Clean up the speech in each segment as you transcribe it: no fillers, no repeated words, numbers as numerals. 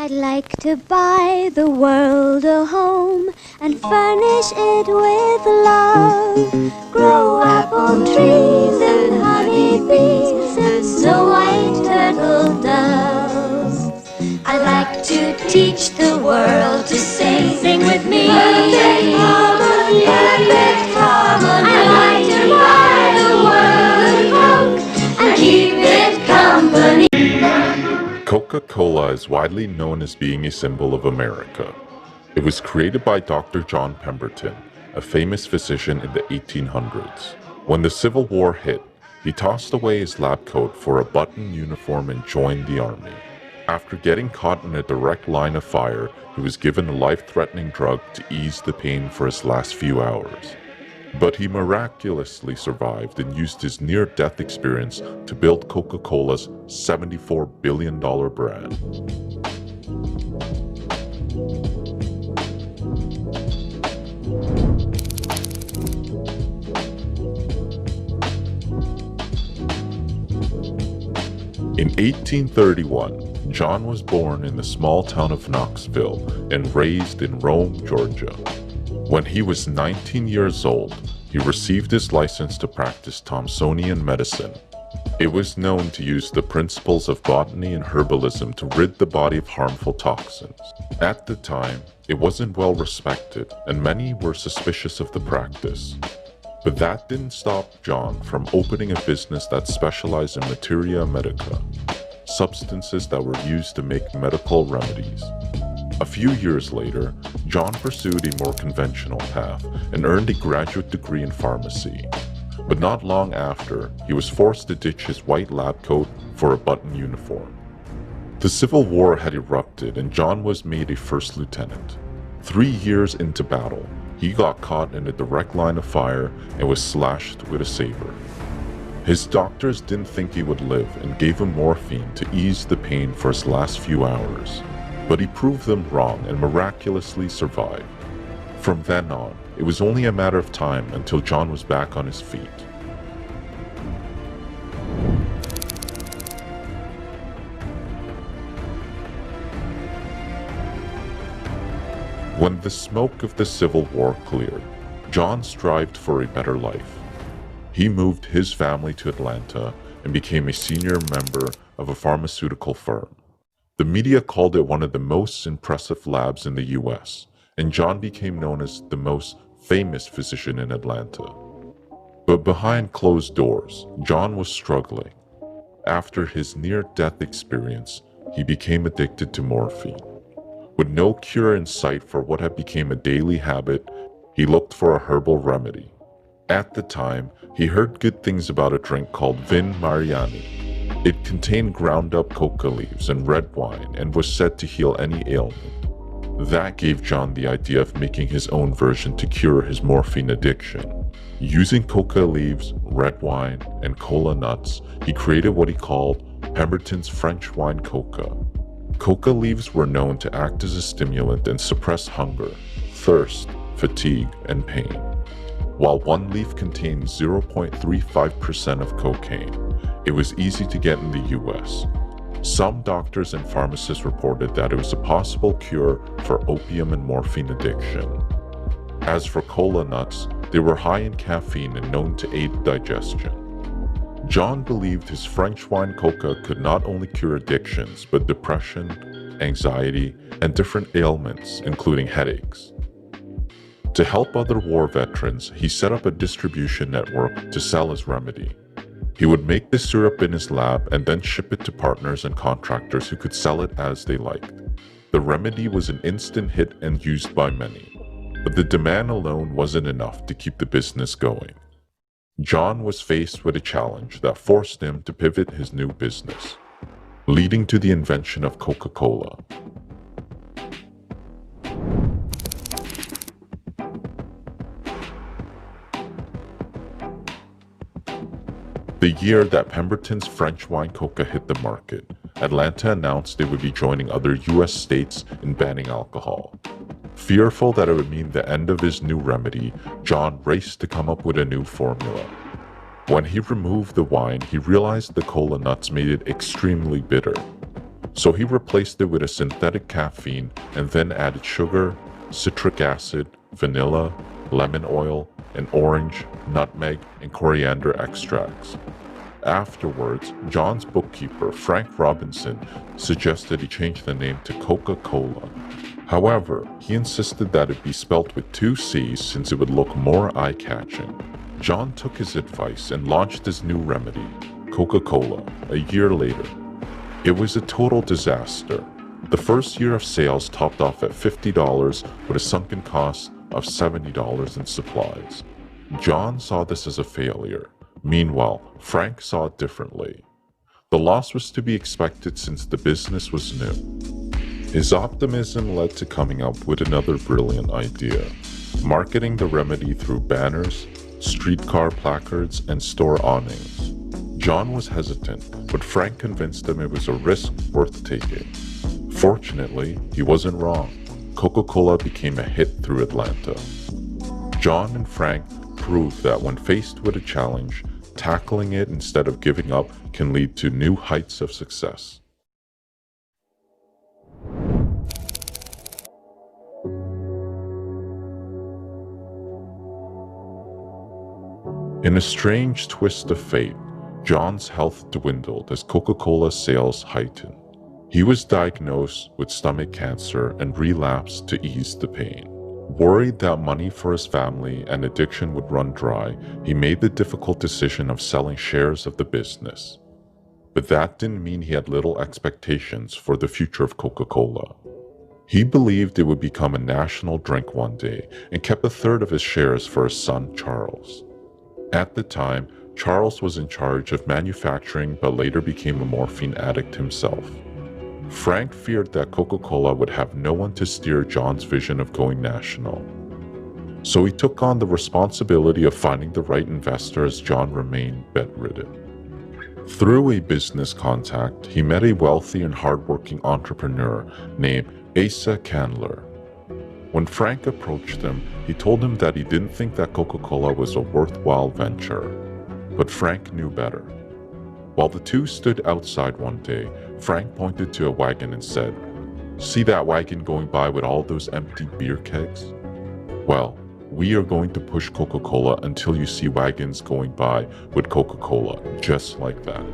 I'd like to buy the world a home and furnish it with love. Grow apple trees and honey bees and snow white turtle doves. I'd like to teach the world to sing with me. Perfect harmony, perfect harmony. I'd like to buy the world a Coke and keep it company. Coca-Cola is widely known as being a symbol of America. It was created by Dr. John Pemberton, a famous physician in the 1800s. When the Civil War hit, he tossed away his lab coat for a button uniform and joined the army. After getting caught in a direct line of fire, he was given a life-threatening drug to ease the pain for his last few hours. But he miraculously survived and used his near-death experience to build Coca-Cola's $74 billion brand. In 1831, John was born in the small town of Knoxville and raised in Rome, Georgia. When he was 19 years old, he received his license to practice Thomsonian medicine. It was known to use the principles of botany and herbalism to rid the body of harmful toxins. At the time, it wasn't well respected, and many were suspicious of the practice. But that didn't stop John from opening a business that specialized in materia medica, substances that were used to make medical remedies. A few years later, John pursued a more conventional path and earned a graduate degree in pharmacy. But not long after, he was forced to ditch his white lab coat for a button uniform. The Civil War had erupted and John was made a first lieutenant. 3 years into battle, he got caught in a direct line of fire and was slashed with a saber. His doctors didn't think he would live and gave him morphine to ease the pain for his last few hours. But he proved them wrong and miraculously survived. From then on, it was only a matter of time until John was back on his feet. When the smoke of the Civil War cleared, John strived for a better life. He moved his family to Atlanta and became a senior member of a pharmaceutical firm. The media called it one of the most impressive labs in the US, and John became known as the most famous physician in Atlanta. But behind closed doors, John was struggling. After his near-death experience, he became addicted to morphine. With no cure in sight for what had become a daily habit, he looked for a herbal remedy. At the time, he heard good things about a drink called Vin Mariani. It contained ground-up coca leaves and red wine and was said to heal any ailment. That gave John the idea of making his own version to cure his morphine addiction. Using coca leaves, red wine, and cola nuts, he created what he called Pemberton's French wine coca. Coca leaves were known to act as a stimulant and suppress hunger, thirst, fatigue, and pain. While one leaf contained 0.35% of cocaine, it was easy to get in the US. Some doctors and pharmacists reported that it was a possible cure for opium and morphine addiction. As for cola nuts, they were high in caffeine and known to aid digestion. John believed his French wine coca could not only cure addictions, but depression, anxiety, and different ailments, including headaches. To help other war veterans, he set up a distribution network to sell his remedy. He would make the syrup in his lab and then ship it to partners and contractors who could sell it as they liked. The remedy was an instant hit and used by many, but the demand alone wasn't enough to keep the business going. John was faced with a challenge that forced him to pivot his new business, leading to the invention of Coca-Cola. The year that Pemberton's French wine coca hit the market, Atlanta announced they would be joining other US states in banning alcohol. Fearful that it would mean the end of his new remedy, John raced to come up with a new formula. When he removed the wine, he realized the cola nuts made it extremely bitter. So he replaced it with a synthetic caffeine and then added sugar, citric acid, vanilla, lemon oil, and orange, nutmeg, and coriander extracts. Afterwards, John's bookkeeper, Frank Robinson, suggested he change the name to Coca-Cola. However, he insisted that it be spelt with two C's since it would look more eye-catching. John took his advice and launched his new remedy, Coca-Cola, a year later. It was a total disaster. The first year of sales topped off at $50 with a sunken cost of $70 in supplies. John saw this as a failure. Meanwhile, Frank saw it differently. The loss was to be expected since the business was new. His optimism led to coming up with another brilliant idea, marketing the remedy through banners, streetcar placards, and store awnings. John was hesitant, but Frank convinced him it was a risk worth taking. Fortunately, he wasn't wrong. Coca-Cola became a hit through Atlanta. John and Frank proved that when faced with a challenge, tackling it instead of giving up can lead to new heights of success. In a strange twist of fate, John's health dwindled as Coca-Cola sales heightened. He was diagnosed with stomach cancer and relapsed to ease the pain. Worried that money for his family and addiction would run dry, he made the difficult decision of selling shares of the business. But that didn't mean he had little expectations for the future of Coca-Cola. He believed it would become a national drink one day and kept a third of his shares for his son, Charles. At the time, Charles was in charge of manufacturing but later became a morphine addict himself. Frank feared that Coca-Cola would have no one to steer John's vision of going national. So he took on the responsibility of finding the right investor as John remained bedridden. Through a business contact, he met a wealthy and hardworking entrepreneur named Asa Candler. When Frank approached him, he told him that he didn't think that Coca-Cola was a worthwhile venture. But Frank knew better. While the two stood outside one day, Frank pointed to a wagon and said, "See that wagon going by with all those empty beer kegs? Well, we are going to push Coca-Cola until you see wagons going by with Coca-Cola, just like that."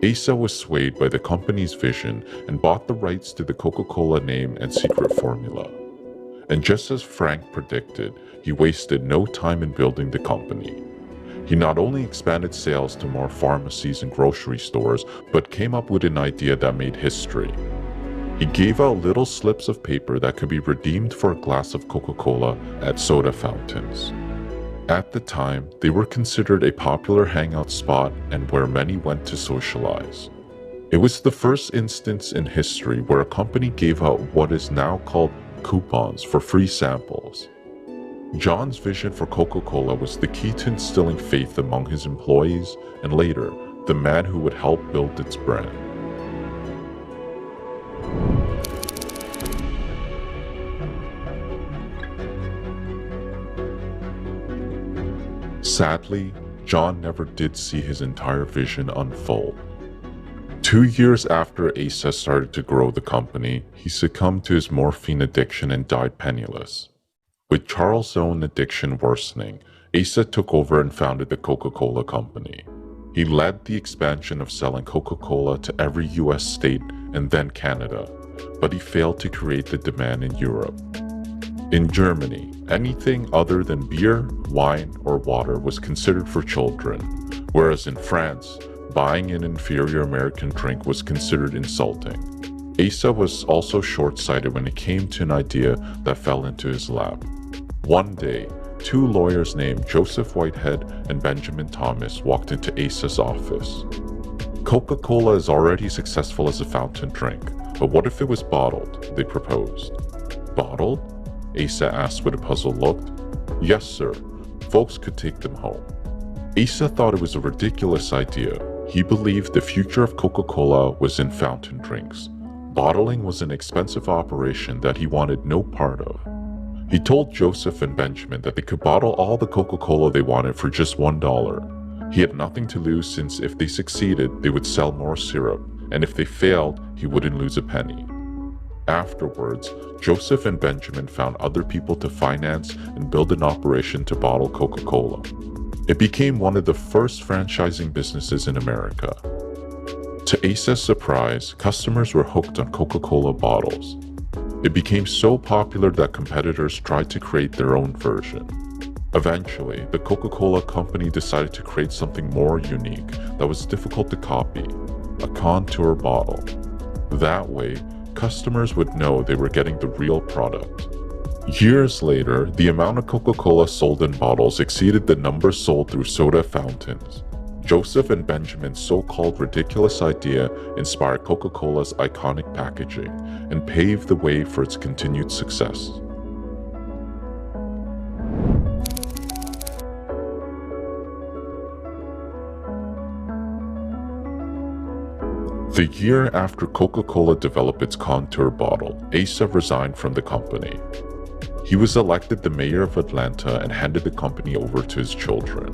Asa was swayed by the company's vision and bought the rights to the Coca-Cola name and secret formula. And just as Frank predicted, he wasted no time in building the company. He not only expanded sales to more pharmacies and grocery stores, but came up with an idea that made history. He gave out little slips of paper that could be redeemed for a glass of Coca-Cola at soda fountains. At the time, they were considered a popular hangout spot and where many went to socialize. It was the first instance in history where a company gave out what is now called coupons for free samples. John's vision for Coca-Cola was the key to instilling faith among his employees and later, the man who would help build its brand. Sadly, John never did see his entire vision unfold. 2 years after Asa started to grow the company, he succumbed to his morphine addiction and died penniless. With Charles' own addiction worsening, Asa took over and founded the Coca-Cola Company. He led the expansion of selling Coca-Cola to every US state and then Canada, but he failed to create the demand in Europe. In Germany, anything other than beer, wine, or water was considered for children, whereas in France, buying an inferior American drink was considered insulting. Asa was also short-sighted when it came to an idea that fell into his lap. One day, two lawyers named Joseph Whitehead and Benjamin Thomas walked into Asa's office. Coca-Cola is already successful as a fountain drink, but what if it was bottled? They proposed. Bottled? Asa asked with a puzzled look. Yes, sir. Folks could take them home. Asa thought it was a ridiculous idea. He believed the future of Coca-Cola was in fountain drinks. Bottling was an expensive operation that he wanted no part of. He told Joseph and Benjamin that they could bottle all the Coca-Cola they wanted for just $1. He had nothing to lose since if they succeeded, they would sell more syrup, and if they failed, he wouldn't lose a penny. Afterwards, Joseph and Benjamin found other people to finance and build an operation to bottle Coca-Cola. It became one of the first franchising businesses in America. To Asa's surprise, customers were hooked on Coca-Cola bottles. It became so popular that competitors tried to create their own version. Eventually, the Coca-Cola company decided to create something more unique that was difficult to copy, a contour bottle. That way, customers would know they were getting the real product. Years later, the amount of Coca-Cola sold in bottles exceeded the number sold through soda fountains. Joseph and Benjamin's so-called ridiculous idea inspired Coca-Cola's iconic packaging and paved the way for its continued success. The year after Coca-Cola developed its contour bottle, Asa resigned from the company. He was elected the mayor of Atlanta and handed the company over to his children.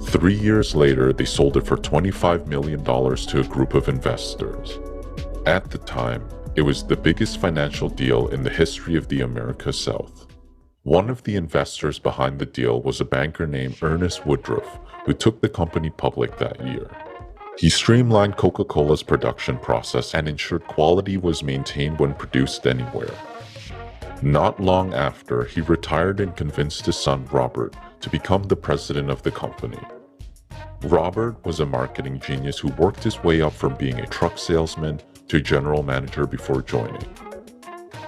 3 years later, they sold it for $25 million to a group of investors. At the time, it was the biggest financial deal in the history of the America South. One of the investors behind the deal was a banker named Ernest Woodruff, who took the company public that year. He streamlined Coca-Cola's production process and ensured quality was maintained when produced anywhere. Not long after, he retired and convinced his son Robert to become the president of the company. Robert was a marketing genius who worked his way up from being a truck salesman to a general manager before joining.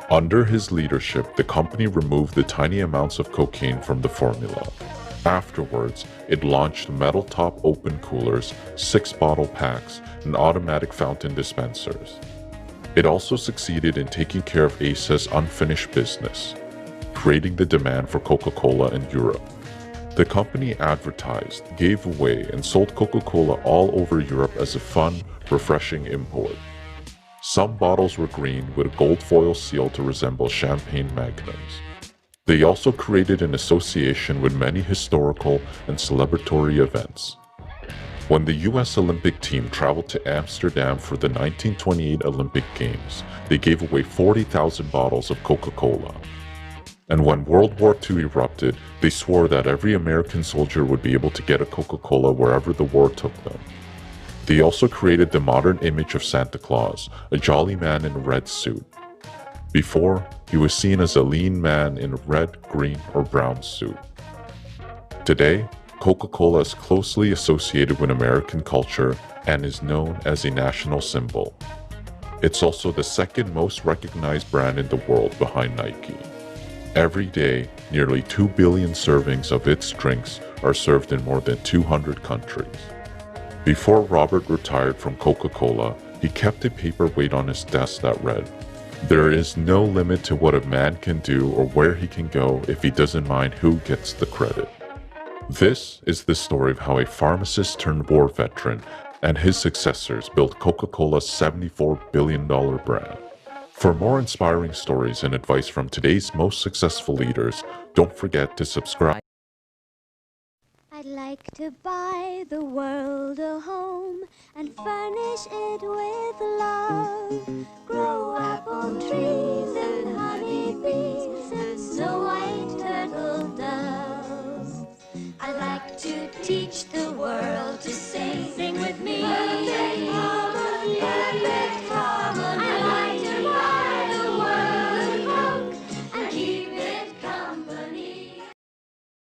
Under his leadership, the company removed the tiny amounts of cocaine from the formula. Afterwards, it launched metal top open coolers, 6-bottle packs, and automatic fountain dispensers. It also succeeded in taking care of Asa's unfinished business, creating the demand for Coca-Cola in Europe. The company advertised, gave away, and sold Coca-Cola all over Europe as a fun, refreshing import. Some bottles were green with a gold foil seal to resemble champagne magnums. They also created an association with many historical and celebratory events. When the US Olympic team traveled to Amsterdam for the 1928 Olympic Games, they gave away 40,000 bottles of Coca-Cola. And when World War II erupted, they swore that every American soldier would be able to get a Coca-Cola wherever the war took them. They also created the modern image of Santa Claus, a jolly man in a red suit. Before, he was seen as a lean man in a red, green, or brown suit. Today, Coca-Cola is closely associated with American culture and is known as a national symbol. It's also the second most recognized brand in the world behind Nike. Every day, nearly 2 billion servings of its drinks are served in more than 200 countries. Before Robert retired from Coca-Cola, he kept a paperweight on his desk that read, "There is no limit to what a man can do or where he can go if he doesn't mind who gets the credit." This is the story of how a pharmacist turned war veteran and his successors built Coca-Cola's $74 billion brand. For more inspiring stories and advice from today's most successful leaders, don't forget to subscribe. I'd like to buy the world a home and furnish it with love. Grow apple trees and honey bees and snow white turtle doves. I'd like to teach the world to sing with me.